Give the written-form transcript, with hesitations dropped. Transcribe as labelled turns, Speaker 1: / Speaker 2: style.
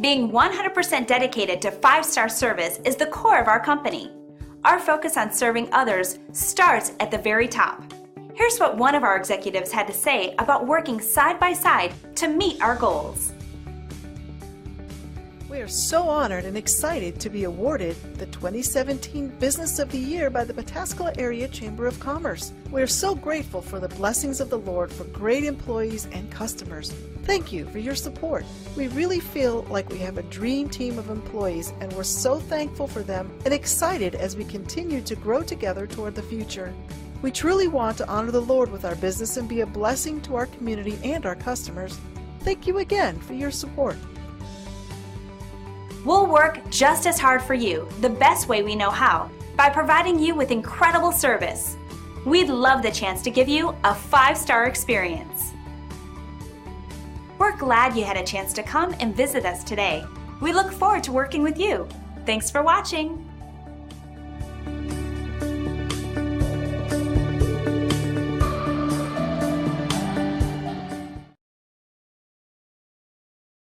Speaker 1: Being 100% dedicated to 5-star service is the core of our company. Our focus on serving others starts at the very top. Here's what one of our executives had to say about working side by side to meet our goals.
Speaker 2: We are so honored and excited to be awarded the 2017 Business of the Year by the Pataskala Area Chamber of Commerce. We are so grateful for the blessings of the Lord for great employees and customers. Thank you for your support. We really feel like we have a dream team of employees, and we're so thankful for them and excited as we continue to grow together toward the future. We truly want to honor the Lord with our business and be a blessing to our community and our customers. Thank you again for your support.
Speaker 1: We'll work just as hard for you, the best way we know how, by providing you with incredible service. We'd love the chance to give you a 5-star experience. We're glad you had a chance to come and visit us today. We look forward to working with you. Thanks for watching.